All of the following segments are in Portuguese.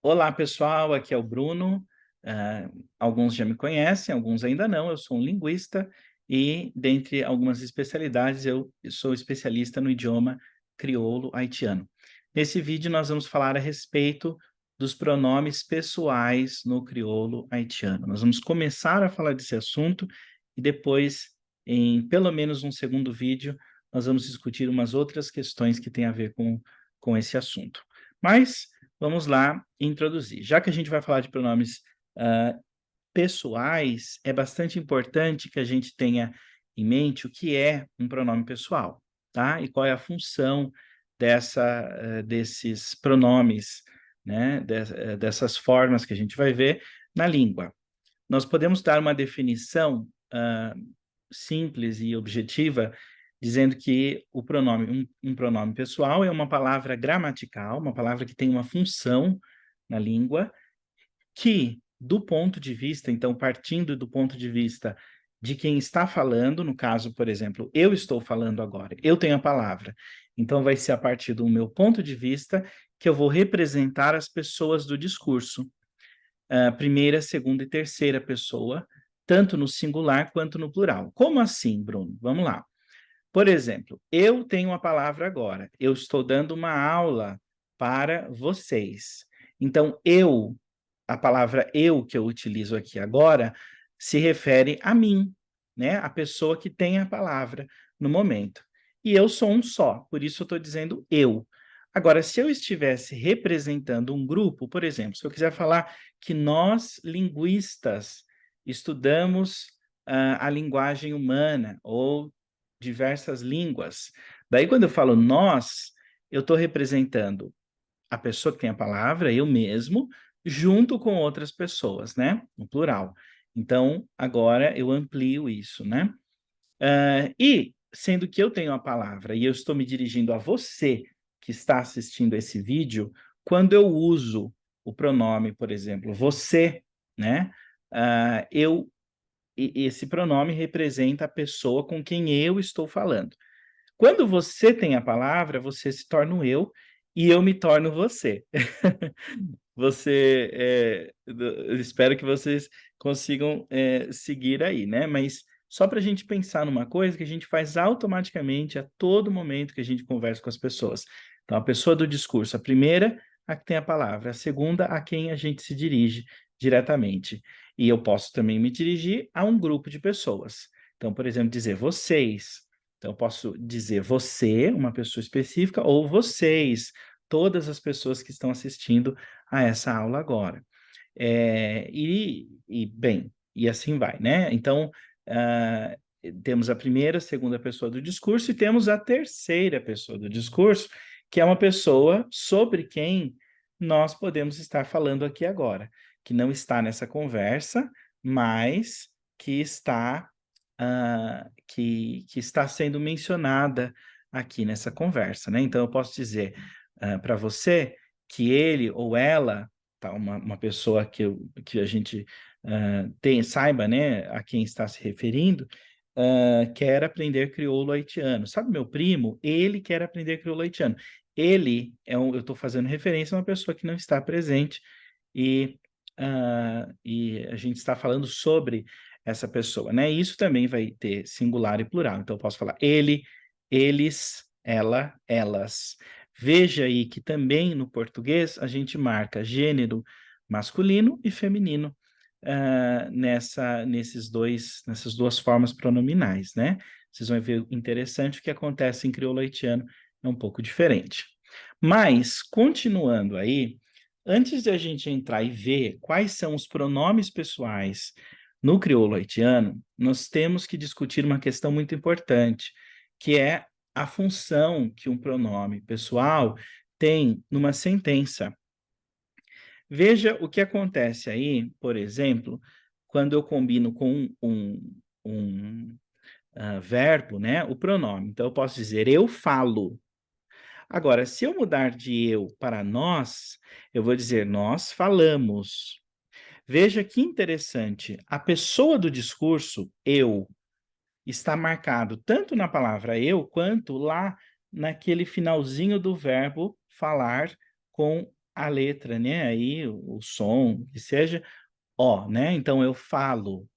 Olá, pessoal, aqui é o Bruno. Alguns já me conhecem, alguns ainda não. Eu sou um linguista e, dentre algumas especialidades, eu sou especialista no idioma crioulo haitiano. Nesse vídeo, nós vamos falar a respeito dos pronomes pessoais no crioulo haitiano. Nós vamos começar a falar desse assunto e depois, em pelo menos um segundo vídeo, nós vamos discutir umas outras questões que têm a ver com esse assunto. Mas vamos lá introduzir. Já que a gente vai falar de pronomes pessoais, é bastante importante que a gente tenha em mente o que é um pronome pessoal, tá? E qual é a função desses pronomes, né? Dessas formas que a gente vai ver na língua. Nós podemos dar uma definição simples e objetiva, dizendo que o pronome, um pronome pessoal é uma palavra gramatical, uma palavra que tem uma função na língua, que, do ponto de vista, então, partindo do ponto de vista de quem está falando, no caso, por exemplo, eu estou falando agora, eu tenho a palavra, então vai ser a partir do meu ponto de vista que eu vou representar as pessoas do discurso, primeira, segunda e terceira pessoa, tanto no singular quanto no plural. Como assim, Bruno? Vamos lá. Por exemplo, eu tenho a palavra agora. Eu estou dando uma aula para vocês. Então, a palavra eu que eu utilizo aqui agora, se refere a mim, né? A pessoa que tem a palavra no momento. E eu sou um só, por isso eu estou dizendo eu. Agora, se eu estivesse representando um grupo, por exemplo, se eu quiser falar que nós, linguistas, estudamos a linguagem humana ou diversas línguas. Daí, quando eu falo nós, eu estou representando a pessoa que tem a palavra, eu mesmo, junto com outras pessoas, né? No plural. Então, agora eu amplio isso, né? E, sendo que eu tenho a palavra e eu estou me dirigindo a você que está assistindo esse vídeo, quando eu uso o pronome, por exemplo, você, né? Esse pronome representa a pessoa com quem eu estou falando. Quando você tem a palavra, você se torna o eu e eu me torno você. Eu espero que vocês consigam seguir aí, né? Mas só para a gente pensar numa coisa que a gente faz automaticamente a todo momento que a gente conversa com as pessoas. Então, a pessoa do discurso, a primeira, a que tem a palavra, a segunda, a quem a gente se dirige diretamente. E eu posso também me dirigir a um grupo de pessoas. Então, por exemplo, dizer vocês. Então, eu posso dizer você, uma pessoa específica, ou vocês, todas as pessoas que estão assistindo a essa aula agora. Bem, e assim vai, né? Então, temos a primeira, segunda pessoa do discurso e temos a terceira pessoa do discurso, que é uma pessoa sobre quem nós podemos estar falando aqui agora, que não está nessa conversa, mas que está sendo mencionada aqui nessa conversa, né? Então, eu posso dizer para você que ele ou ela, tá, uma pessoa que a gente saiba, né, a quem está se referindo, quer aprender crioulo haitiano. Sabe meu primo? Ele quer aprender crioulo haitiano. Eu estou fazendo referência a uma pessoa que não está presente e, e a gente está falando sobre essa pessoa, né? Isso também vai ter singular e plural. Então, eu posso falar ele, eles, ela, elas. Veja aí que também no português a gente marca gênero masculino e feminino nessas duas formas pronominais, né? Vocês vão ver interessante o que acontece em crioulo haitiano, é um pouco diferente. Mas, continuando aí, antes de a gente entrar e ver quais são os pronomes pessoais no crioulo haitiano, nós temos que discutir uma questão muito importante, que é a função que um pronome pessoal tem numa sentença. Veja o que acontece aí, por exemplo, quando eu combino com um verbo, né, o pronome. Então, eu posso dizer eu falo. Agora, se eu mudar de eu para nós, eu vou dizer nós falamos. Veja que interessante, a pessoa do discurso, eu, está marcado tanto na palavra eu, quanto lá naquele finalzinho do verbo falar com a letra, né? Aí o som, que seja ó, né? Então eu falo,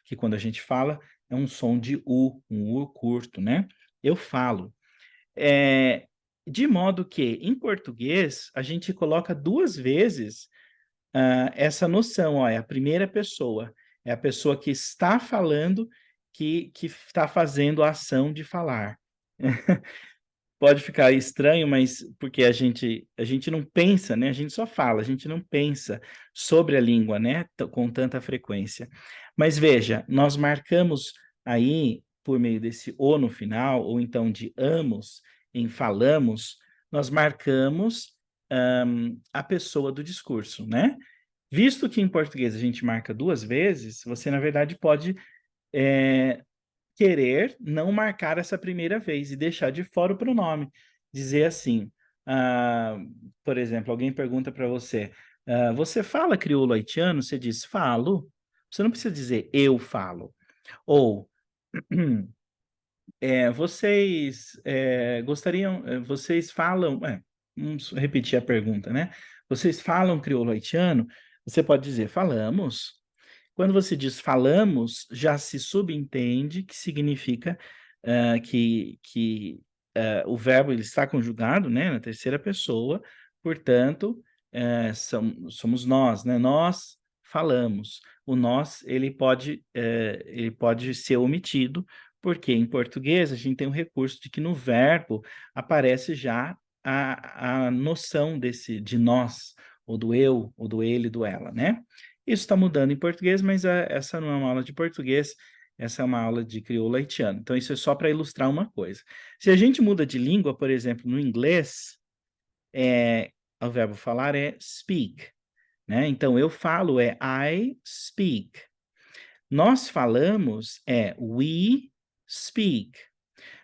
que quando a gente fala é um som de um U curto, né? Eu falo. De modo que, em português, a gente coloca duas vezes essa noção, ó, é a primeira pessoa, é a pessoa que está falando, que está fazendo a ação de falar. Pode ficar estranho, mas porque a gente não pensa, né? A gente só fala, a gente não pensa sobre a língua, né? Com tanta frequência. Mas veja, nós marcamos aí, por meio desse o no final, ou então de amos, em falamos, nós marcamos a pessoa do discurso, né? Visto que em português a gente marca duas vezes, você, na verdade, pode querer não marcar essa primeira vez e deixar de fora o pronome. Dizer assim, por exemplo, alguém pergunta para você, você fala crioulo haitiano? Você diz, falo. Você não precisa dizer eu falo. Ou, vocês gostariam, vocês falam, vamos repetir a pergunta, né? Vocês falam crioulo haitiano? Você pode dizer, falamos. Quando você diz falamos, já se subentende que significa que o verbo ele está conjugado, né, na terceira pessoa, portanto, somos nós, né? Nós falamos. O nós ele pode ser omitido, porque em português a gente tem um recurso de que no verbo aparece já a noção de nós, ou do eu, ou do ele, do ela, né? Isso está mudando em português, mas essa não é uma aula de português, essa é uma aula de crioulo haitiano. Então, isso é só para ilustrar uma coisa. Se a gente muda de língua, por exemplo, no inglês, o verbo falar é speak, né? Então, eu falo é I speak. Nós falamos é we speak.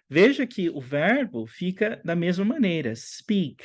Veja que o verbo fica da mesma maneira, speak.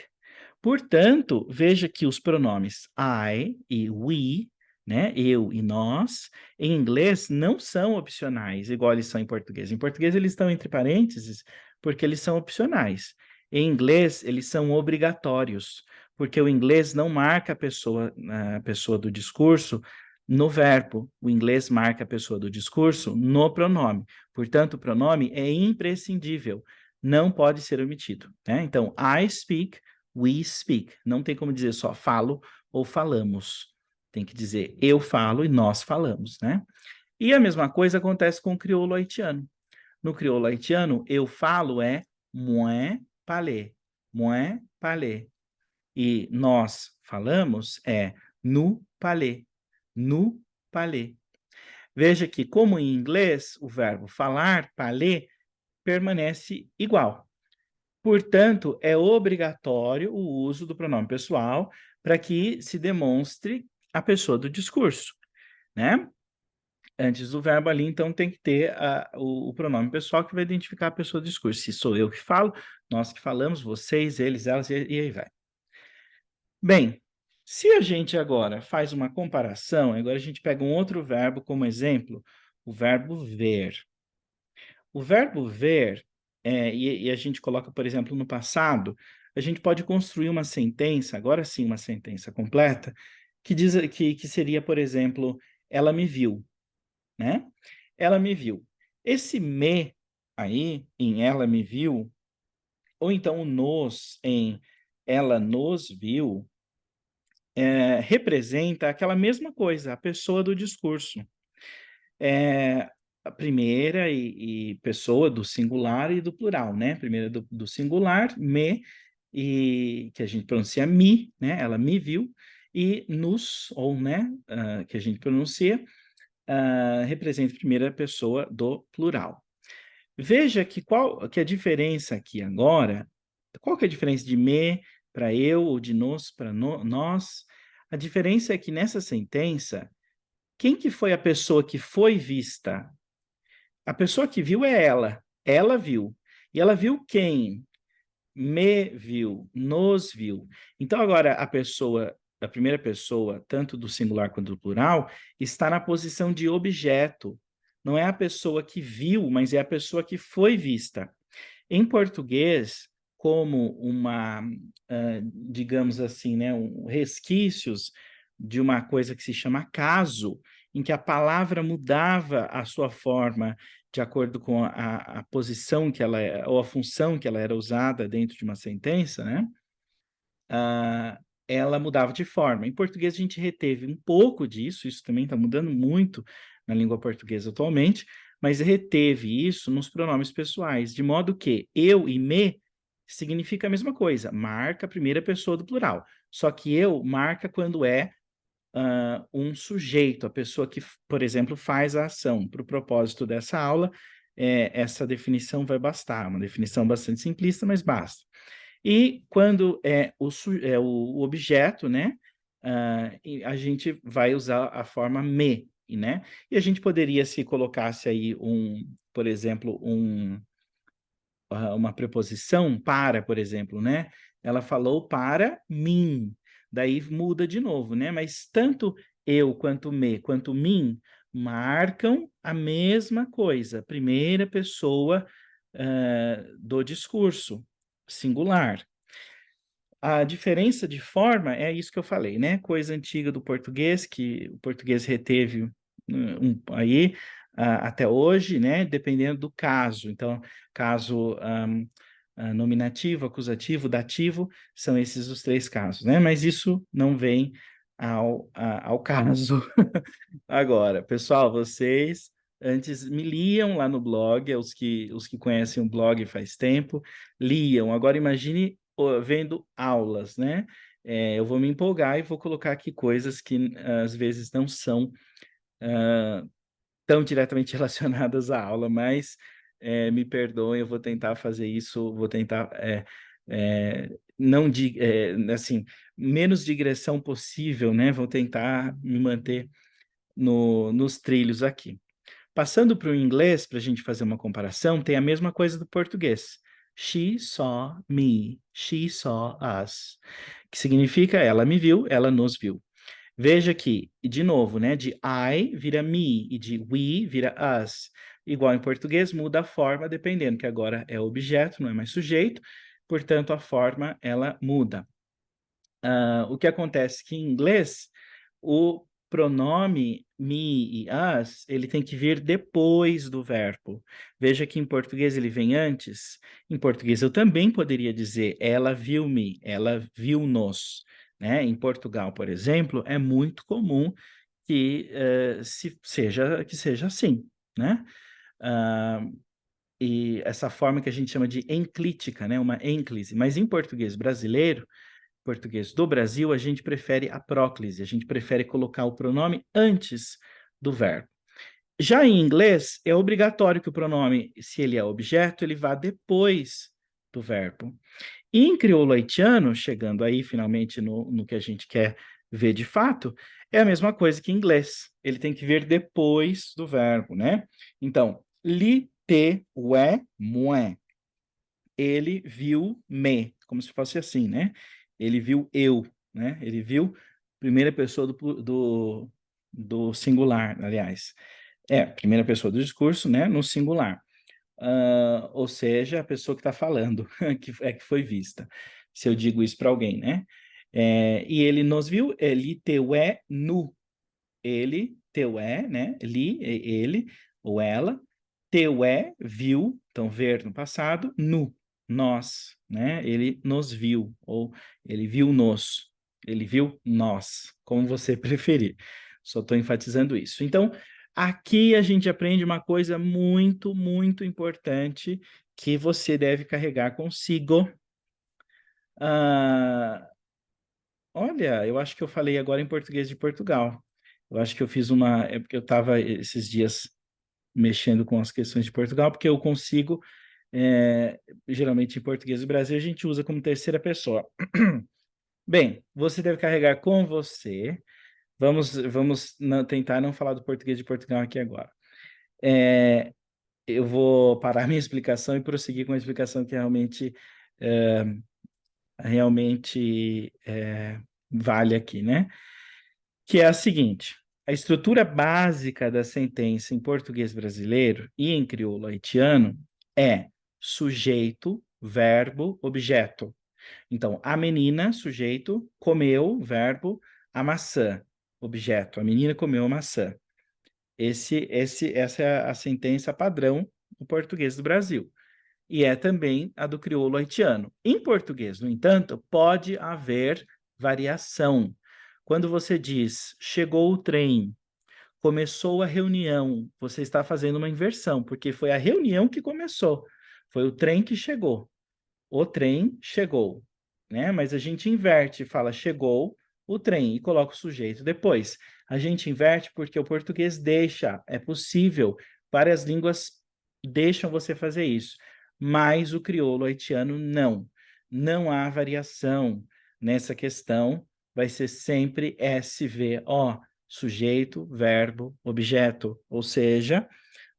Portanto, veja que os pronomes I e we, né, eu e nós, em inglês não são opcionais, igual eles são em português. Em português eles estão entre parênteses porque eles são opcionais. Em inglês eles são obrigatórios, porque o inglês não marca a pessoa do discurso no verbo. O inglês marca a pessoa do discurso no pronome. Portanto, o pronome é imprescindível, não pode ser omitido, né? Então, I speak, we speak. Não tem como dizer só falo ou falamos. Tem que dizer eu falo e nós falamos, né? E a mesma coisa acontece com o crioulo haitiano. No crioulo haitiano, eu falo é moi parler, moi parler. E nós falamos é nous parler, nous parler. Veja que, como em inglês, o verbo falar, parler, permanece igual. Portanto, é obrigatório o uso do pronome pessoal para que se demonstre a pessoa do discurso, né? Antes do verbo ali, então, tem que ter o pronome pessoal que vai identificar a pessoa do discurso. Se sou eu que falo, nós que falamos, vocês, eles, elas, e aí vai. Bem, se a gente agora faz uma comparação, agora a gente pega um outro verbo como exemplo, o verbo ver. O verbo ver, e a gente coloca, por exemplo, no passado, a gente pode construir uma sentença, agora sim uma sentença completa, que diz que seria, por exemplo, ela me viu, né? Ela me viu. Esse me aí, em ela me viu, ou então o nos em ela nos viu, representa aquela mesma coisa, a pessoa do discurso. A primeira e pessoa do singular e do plural, né? Primeira do singular, me, e que a gente pronuncia mi, né? Ela me viu, e nos, ou né, que a gente pronuncia, representa a primeira pessoa do plural. Veja que a diferença aqui agora, qual que é a diferença de me para eu, ou de nos para nós? A diferença é que nessa sentença, quem que foi a pessoa que foi vista? A pessoa que viu é ela viu. E ela viu quem? Me viu, nos viu. Então, agora, a primeira pessoa, tanto do singular quanto do plural, está na posição de objeto. Não é a pessoa que viu, mas é a pessoa que foi vista. Em português, como digamos assim, né, resquícios de uma coisa que se chama caso, em que a palavra mudava a sua forma de acordo com a posição que ela, ou a função que ela era usada dentro de uma sentença, né? Ela mudava de forma. Em português, a gente reteve um pouco disso, isso também está mudando muito na língua portuguesa atualmente, mas reteve isso nos pronomes pessoais, de modo que eu e me significa a mesma coisa, marca a primeira pessoa do plural. Só que eu marca quando é um sujeito, a pessoa que, por exemplo, faz a ação. Para o propósito dessa aula, essa definição vai bastar, uma definição bastante simplista, mas basta. E quando é o objeto, né, a gente vai usar a forma me, né? E a gente poderia, se colocasse aí por exemplo, uma preposição para, por exemplo, né? Ela falou para mim, daí muda de novo, né? Mas tanto eu quanto me quanto mim marcam a mesma coisa, primeira pessoa do discurso, singular. A diferença de forma é isso que eu falei, né? Coisa antiga do português, que o português reteve aí até hoje, né? Dependendo do caso. Então, caso nominativo, acusativo, dativo, são esses os três casos, né? Mas isso não vem ao caso agora. Pessoal, vocês antes me liam lá no blog, os que conhecem o blog faz tempo, liam. Agora imagine vendo aulas, né? Eu vou me empolgar e vou colocar aqui coisas que às vezes não são tão diretamente relacionadas à aula, mas me perdoem, eu vou tentar fazer isso, vou tentar não assim, menos digressão possível, né? Vou tentar me manter nos trilhos aqui. Passando para o inglês, para a gente fazer uma comparação, tem a mesma coisa do português. She saw me, she saw us, que significa ela me viu, ela nos viu. Veja que, de novo, né, de I vira me e de we vira us. Igual em português, muda a forma dependendo, que agora é objeto, não é mais sujeito, portanto a forma ela muda. O que acontece que em inglês, o pronome me e us, ele tem que vir depois do verbo. Veja que em português ele vem antes. Em português eu também poderia dizer ela viu-me, ela viu-nos. Né? Em Portugal, por exemplo, é muito comum que, seja assim, né? E essa forma que a gente chama de enclítica, né? Uma ênclise. Mas em português brasileiro, português do Brasil, a gente prefere a próclise, a gente prefere colocar o pronome antes do verbo. Já em inglês, é obrigatório que o pronome, se ele é objeto, ele vá depois do verbo. E em crioulo haitiano, chegando aí finalmente no que a gente quer ver de fato, é a mesma coisa que em inglês. Ele tem que vir depois do verbo, né? Então, li, te, ué, mué. Ele viu me, como se fosse assim, né? Ele viu eu, né? Ele viu primeira pessoa do singular, aliás. Primeira pessoa do discurso, né? No singular. Ou seja, a pessoa que está falando, que foi vista. Se eu digo isso para alguém, né? E ele nos viu, ele teu é nu. Ele, teu é, né? Ele, ou ela. Teu é, viu, então ver no passado, nu, nós, né? Ele nos viu, ou ele viu-nos, ele viu nós, como você preferir. Só estou enfatizando isso. Então, aqui a gente aprende uma coisa muito, muito importante que você deve carregar consigo. Olha, eu acho que eu falei agora em português de Portugal. Eu acho que eu fiz é porque eu estava esses dias mexendo com as questões de Portugal, porque eu consigo, geralmente em português do Brasil, a gente usa como terceira pessoa. Bem, você deve carregar com você. Vamos tentar não falar do português de Portugal aqui agora. Eu vou parar minha explicação e prosseguir com a explicação que realmente vale aqui, né? Que é a seguinte: a estrutura básica da sentença em português brasileiro e em crioulo haitiano é sujeito, verbo, objeto. Então, a menina, sujeito, comeu, verbo, a maçã, objeto. A menina comeu a maçã. Essa é a sentença padrão do português do Brasil. E é também a do crioulo haitiano. Em português, no entanto, pode haver variação. Quando você diz chegou o trem, começou a reunião, você está fazendo uma inversão, porque foi a reunião que começou, foi o trem que chegou. O trem chegou, né? Mas a gente inverte, fala chegou o trem e coloca o sujeito depois. A gente inverte porque o português deixa, é possível, várias línguas deixam você fazer isso, mas o crioulo haitiano não. Não há variação nessa questão, vai ser sempre SVO, sujeito, verbo, objeto, ou seja,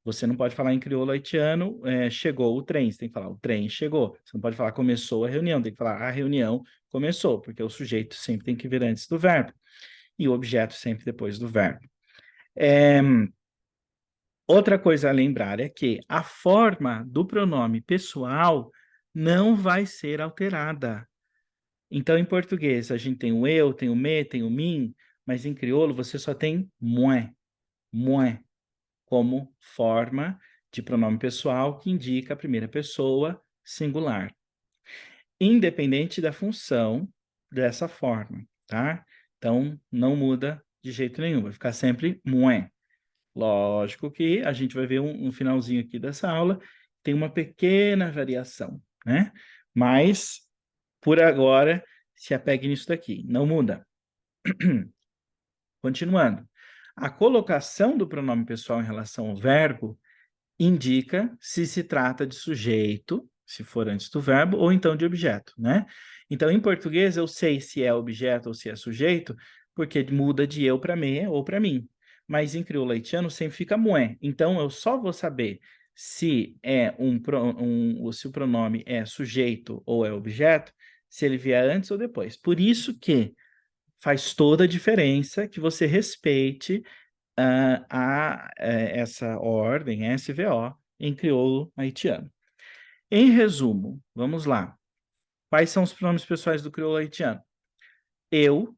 você não pode falar em crioulo haitiano, chegou o trem, você tem que falar o trem chegou. Você não pode falar começou a reunião, tem que falar a reunião começou, porque o sujeito sempre tem que vir antes do verbo e o objeto sempre depois do verbo. Outra coisa a lembrar é que a forma do pronome pessoal não vai ser alterada. Então, em português, a gente tem o eu, tem o me, tem o mim, mas em crioulo você só tem moi, moi, como forma de pronome pessoal que indica a primeira pessoa singular, independente da função dessa forma, tá? Então, não muda de jeito nenhum, vai ficar sempre moi. Lógico que a gente vai ver um finalzinho aqui dessa aula, tem uma pequena variação, né? Mas, por agora, se apegue nisso daqui, não muda. Continuando. A colocação do pronome pessoal em relação ao verbo indica se trata de sujeito, se for antes do verbo, ou então de objeto, né? Então, em português, eu sei se é objeto ou se é sujeito, porque muda de eu para me ou para mim. Mas em crioulo haitiano sempre fica moé. Então, eu só vou saber se se o pronome é sujeito ou é objeto, se ele vier antes ou depois. Por isso que faz toda a diferença que você respeite essa ordem, SVO, em crioulo haitiano. Em resumo, vamos lá. Quais são os pronomes pessoais do crioulo haitiano? Eu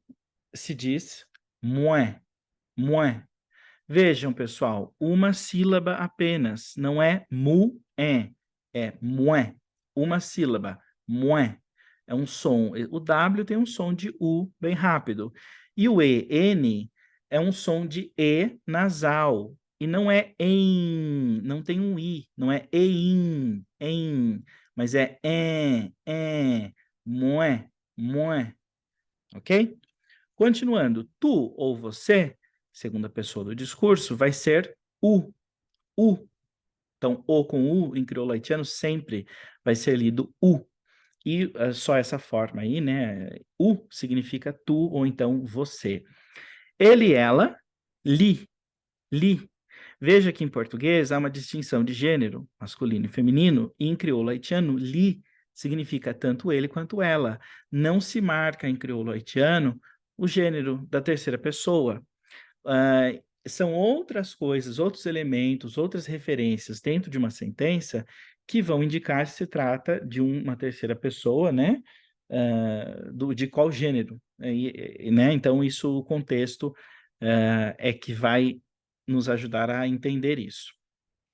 se diz moi, moi. Vejam, pessoal, uma sílaba apenas, não é é moi, uma sílaba, moi. É um som, o W tem um som de U bem rápido. E o EN é um som de E nasal. E não é em, não tem um I, não é em, mas é moi, moi, ok? Continuando, tu ou você, segunda pessoa do discurso, vai ser u. Então, o com u em crioulo haitiano sempre vai ser lido u. E só essa forma aí, né? U significa tu ou então você. Ele, ela, li. Veja que em português há uma distinção de gênero, masculino e feminino, e em crioulo haitiano, li significa tanto ele quanto ela. Não se marca em crioulo haitiano o gênero da terceira pessoa. São outras coisas, outros elementos, outras referências dentro de uma sentença que vão indicar se trata de uma terceira pessoa, né? De qual gênero, né? Então, isso, o contexto é que vai nos ajudar a entender isso.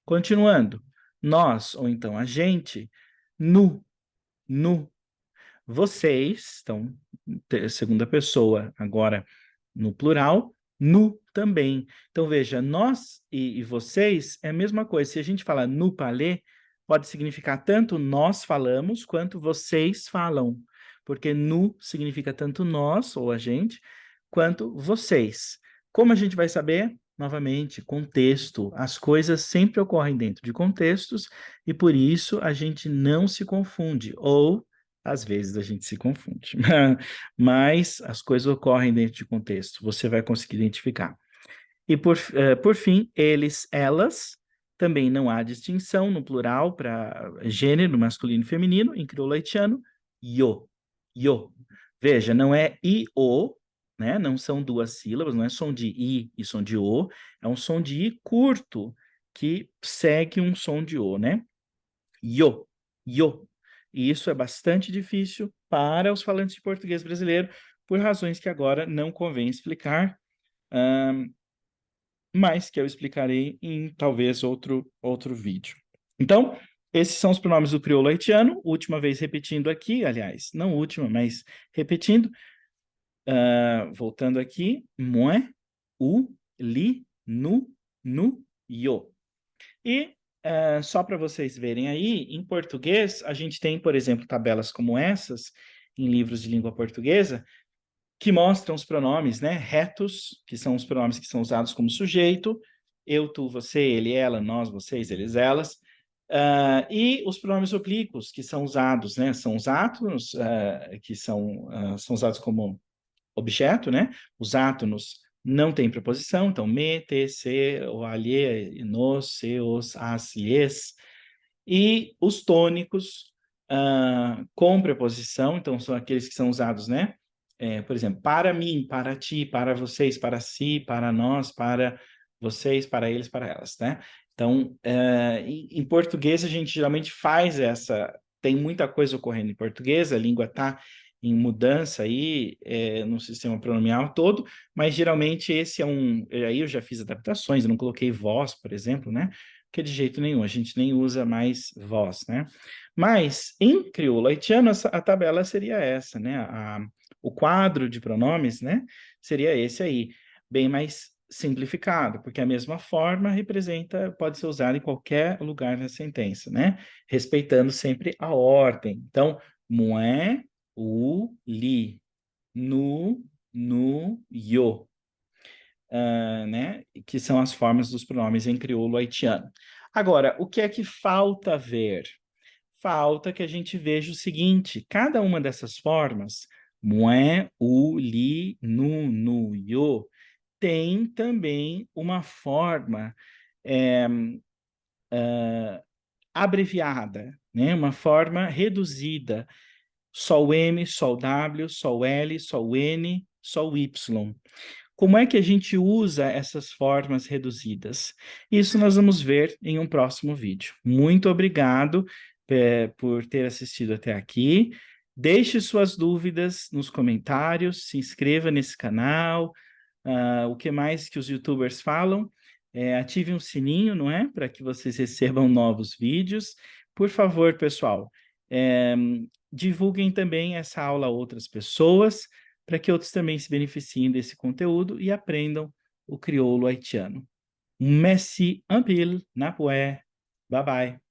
Continuando, nós, ou então a gente, nu. Vocês, então, segunda pessoa, agora no plural, nu também. Então, veja, nós e vocês é a mesma coisa. Se a gente fala nu palê, pode significar tanto nós falamos quanto vocês falam. Porque nu significa tanto nós, ou a gente, quanto vocês. Como a gente vai saber? Novamente, contexto. As coisas sempre ocorrem dentro de contextos e por isso a gente não se confunde. Ou às vezes a gente se confunde, mas as coisas ocorrem dentro de contexto, você vai conseguir identificar. E por fim, eles, elas, também não há distinção no plural para gênero masculino e feminino, em crioulo haitiano, yo. Veja, não é i-o, né? Não são duas sílabas, não é som de i e som de o, é um som de i curto que segue um som de o, né? Yo. yo. E isso é bastante difícil para os falantes de português brasileiro, por razões que agora não convém explicar, mas que eu explicarei em talvez outro vídeo. Então, esses são os pronomes do crioulo haitiano, última vez repetindo aqui, aliás, não última, mas repetindo, voltando aqui, moi, u, li, nu, yo. E só para vocês verem aí, em português, a gente tem, por exemplo, tabelas como essas, em livros de língua portuguesa, que mostram os pronomes, né, retos, que são os pronomes que são usados como sujeito, eu, tu, você, ele, ela, nós, vocês, eles, elas, e os pronomes oblíquos, que são usados, né, são os átonos, que são usados como objeto, né, os átonos não têm preposição, então me, te, se, o, alhe, nos, se, os, as, lhes, e os tônicos com preposição, então são aqueles que são usados, né? Por exemplo, para mim, para ti, para vocês, para si, para nós, para vocês, para eles, para elas, né? Então, em português a gente geralmente faz tem muita coisa ocorrendo em português, a língua está em mudança aí no sistema pronomial todo, mas geralmente esse aí eu já fiz adaptações, eu não coloquei voz, por exemplo, né? Porque de jeito nenhum, a gente nem usa mais voz, né? Mas em crioulo haitiano a tabela seria essa, né? O quadro de pronomes, né? Seria esse aí, bem mais simplificado, porque a mesma forma pode ser usada em qualquer lugar na sentença, né? Respeitando sempre a ordem. Então, moi, u, li, nu, yo, né? Que são as formas dos pronomes em crioulo haitiano. Agora, o que é que falta ver? Falta que a gente veja o seguinte: cada uma dessas formas, moi, u, li, nu, yo, tem também uma forma abreviada, né? Uma forma reduzida. Só o M, só o W, só o L, só o N, só o Y. Como é que a gente usa essas formas reduzidas? Isso nós vamos ver em um próximo vídeo. Muito obrigado por ter assistido até aqui. Deixe suas dúvidas nos comentários, se inscreva nesse canal. O que mais que os YouTubers falam? Ative um sininho, não é? Para que vocês recebam novos vídeos. Por favor, pessoal, divulguem também essa aula a outras pessoas, para que outros também se beneficiem desse conteúdo e aprendam o crioulo haitiano. Merci un pile, Napué. Bye bye.